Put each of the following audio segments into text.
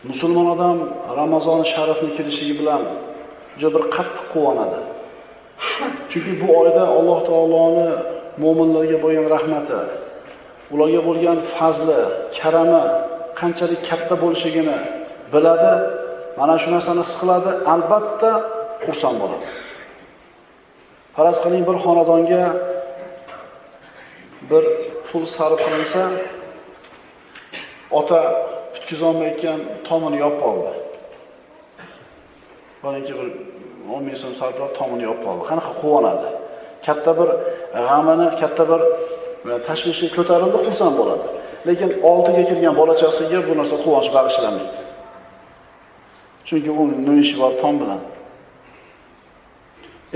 Musulmon odam Ramazon sharifni kelishligi bilan juda bir qattiq quvonadi. Chunki bu oyda Alloh taoloning mu'minlarga bo'lgan rahmati, ularga bo'lgan fazli, karami qanchalik katta bo'lishligini biladi. Mana shu narsani his qiladi, albatta xursand bo'ladi. Faraz qiling, bir xonadonga bir pul sarf qilinsa, ota tutkizolmayotgan tomini yopib oldi. Birinchi bir 10 ming so'm sarflab tomini yopib oldi. Qanaqa quvonadi. Katta bir g'amini, katta bir tashvishga ko'tarildi, xursand bo'ladi. Lekin 6 ga kirgan bolachasiga bu narsa quvonch bag'ishlamaydi. Chunki uning nima ishi bor tom bilan.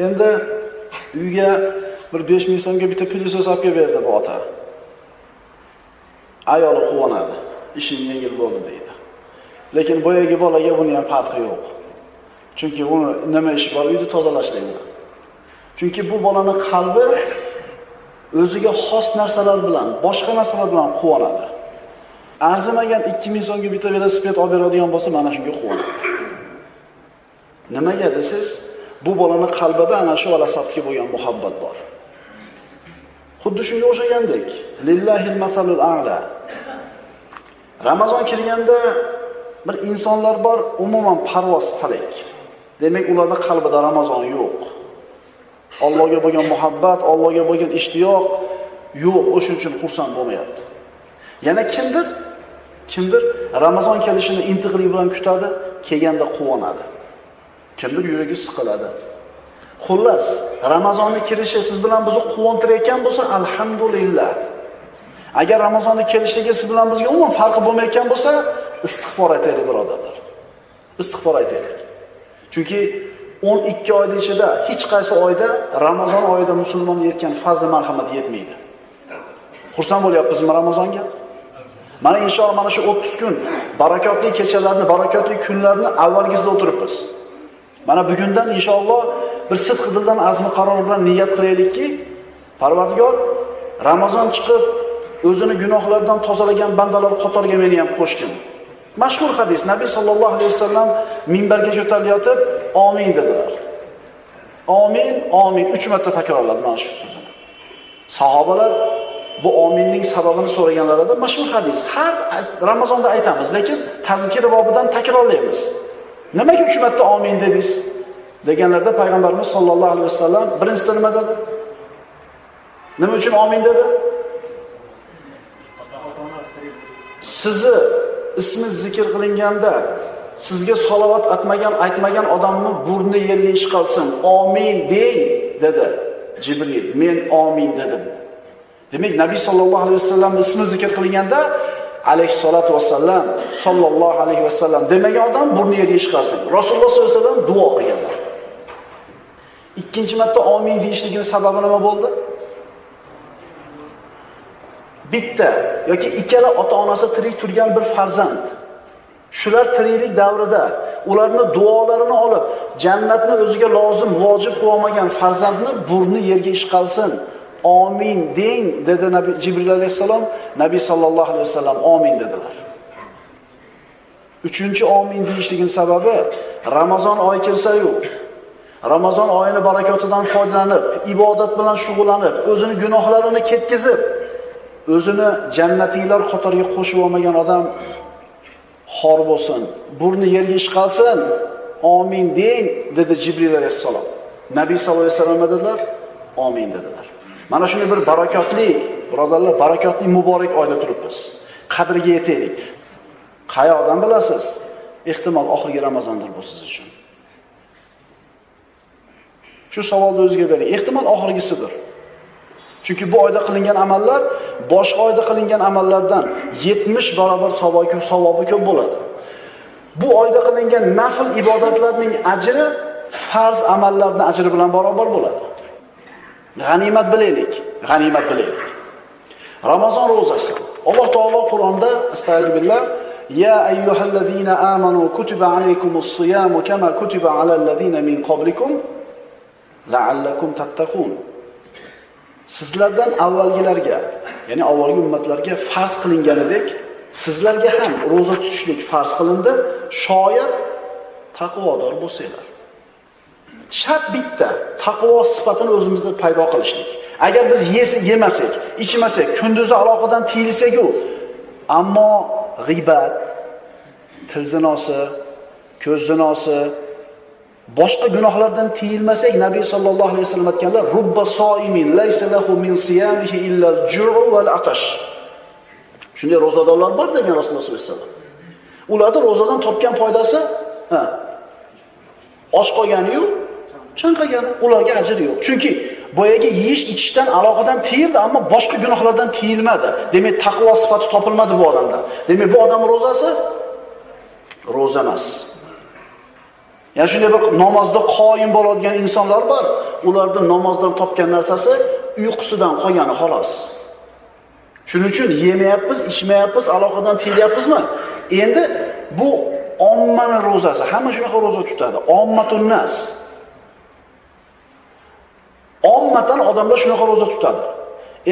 Endi uyga bir 5 ming so'mga bitta pilisos olib kelib berdi bu ota. Ayoli quvonadi. Ishim yengil bo'ldi deydi. Lekin boyagi bolaga buning ham farqi yo'q. Chunki uni nima ishi bor, uyni tozalashlaydi. Chunki bu bolaning qalbi o'ziga xos narsalar bilan, boshqa narsalar bilan quvonadi. Arzimagan 2000 so'mga bitta velosiped olib beradigan bo'lsa, mana shunga quvonadi. Nimaga desiz? Bu bolaning qalbida ana shu valasatga bo'lgan muhabbat bor. Xuddi shunga o'xshagandek, lillahil masalul a'la. Ramazon kirganda bir insonlar bor, umuman parvoz falak. Demak, ularda qalbida Ramazon yo'q. Allohga bo'lgan muhabbat, Allohga bo'lgan ishtiyoq yo'q, o'shuning uchun xursand bo'lmayapti. Yana kimdir Ramazon kelishini intiqlik bilan kutadi, kelganda quvonadi. Kimdir yuragi siqiladi. Xullas, Ramazonning kirishi siz bilan bizni quvontirayotgan bo'lsa, alhamdulillah. Agar Ramazonning kelishligi siz bilan bizga umuman farqi bo'lmayotgan bo'lsa, istig'for aytaylik birodarlar. Istig'for aytaylik. Chunki 12 oyning ichida hech qaysi oyda Ramazon oyida musulmon yetgan fazli marhamat yetmaydi. Xursand bo'lyapmizmi Ramazonga? Mana inshaalloh mana shu 30 kun barakotli kechalarni, barakotli kunlarni avvalgisida o'tiribmiz. Mana bugundan inshaalloh bir sidq dildan azmi qaror bilan niyat qilaylikki, Parvardigor Ramazon chiqib o'zini gunohlardan tozalagan bandalar qatoriga meni ham qo'shgin. Mashhur hadis, Nabiy sallallohu alayhi vasallam minbarga ko'tarilayotib, amin dedilar. Amin, amin 3 marta takrorladi mana shu so'zni. Sahobalar bu aminning sababini so'raganlarida mashhur hadis. Har Ramazonda aytamiz, lekin tazkir bobidan takrorlaymiz. Nimaga 3 marta amin dedingiz? Deganlarda payg'ambarimiz sollallohu alayhi vasallam birinchisi nima dedi? Nima uchun amin dedi? Sizni ismingiz zikr qilinganda sizga salovat aytmagan odamni burni yerga ish qilsin. Amin deng dedi Jibril. Men amin dedim. Demak, Nabiy sallallohu alayhi vasallam ismi zikr qilinganda alayhissalatu vassallam sallallohu alayhi vasallam demagan odam burni yerga ish qilsin. Rasululloh sollallohu alayhi vasallam duo qilganlar. Ikkinchi marta amin deyishligining sababi nima bo'ldi? Bitta yoki ikkala ota-onasi tirik turgan bir farzand. Shular tiriklik davrida ularni duolarini olib, jannatni o'ziga lozim, vojib qilib olmagan farzandni burni yerga ish qilsin. Amin deng dedi Nabiy Jibril alayhisalom. Nabiy sallallohu alayhi vasallam amin dedilar. Uchinchi amin deyishligining sababi Ramazon oyi kelsa-yu, Ramazon oyining barakotidan foydalanib, ibodat bilan shug'ullanib, o'zini gunohlarini ketkizib, o'zini jannatiylar qatoriga qo'shib olmagan odam xor bo'lsin, burni yerga ish qilsin, amin deng dedi Jibril alayhisalom. Nabiy sallallohu alayhi vasallam dedilar, amin dedilar. Mana shunday bir barakotli, birodarlar, barakotli muborak oyda turibmiz. Qadriga yetaylik. Qayoqdan bilasiz? Ehtimol oxirgi Ramazondir bu siz uchun. Shu savolni o'ziga bering. Ehtimol oxirgisidir. Chunki bu oyda qilingan amallar boshqa oyda qilingan amallardan 70 barobar savobi ko'p bo'ladi. Bu oyda qilingan nafl ibodatlarning ajri farz amallarning ajri bilan barobar bo'ladi. G'animat bilaylik, g'animat bilaylik. Ramazon ro'zasi. Alloh taolo Qur'onda astagfirullah ya ayyuhallazina amanu kutiba alaykumus-siyamu kama kutiba alallazina min qablikum la'allakum tattaqun. Sizlardan avvalgilarga, ya'ni avvalgi ummatlarga farz qilinganidek Sizlarga ham roza tutishlik farz qilindi, shoyat taqvodor bo'lsanglar. Shart bitta, taqvo sifatini o'zimizda paydo qilishlik. Agar biz yemasak, ichmasak, kunduzi aloqadan tiyilsak-ku, ammo g'iybat, til zinosi, ko'z zinosi, boshqa gunohlardan tiyilmasak, Nabiy sallallohu alayhi vasallam aytganlar, rubba soimin laysa lahu min siyamihi illa al-jur'u wal-atash. Shunday rozadorlar bor degan Rasululloh sollallohu alayhi vasallam. Ularning rozadan topgan foydasi, och qolgani-yu, chanqagani, ularga ajr yo'q. Chunki boyaga yeyish, ichishdan, aloqadan tiyildi, ammo boshqa gunohlardan tiyilmadi. Demak, taqvo sifati topilmadi bu odamda. Demak, bu odam rozasi roza emas. Ya'ni shunday bir namozda qoyim bo'ladigan insonlar bor. Ularning namozdan topgan narsasi uyqusidan qolgani xolos. Shuning uchun yemayapmiz, ichmayapmiz, aloqadan tiyilyapmizmi? Endi bu ommaning rozasi. Hamma shunaqa roza tutadi. Ommatun nas. Ommatan odamlar shunaqa roza tutadi.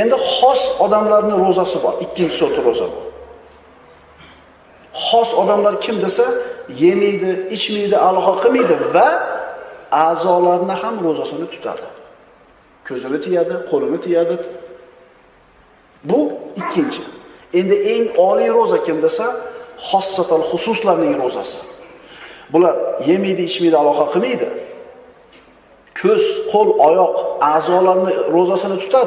Endi xos odamlarning rozasi bor. Ikkinchi sort roza bu. Xos odamlar kim desa, yemaydi, ichmaydi, aloqa qilmaydi va a'zolarni ham rozasini tutadi. Ko'zini tiyadi, qo'lini tiyadi. Bu ikkinchi. Endi eng oliy roza kim desa, xossatan xususlarning rozasi. Bular yemaydi, ichmaydi, aloqa qilmaydi. Ko'z, qo'l, oyoq a'zolarni rozasini tutadi.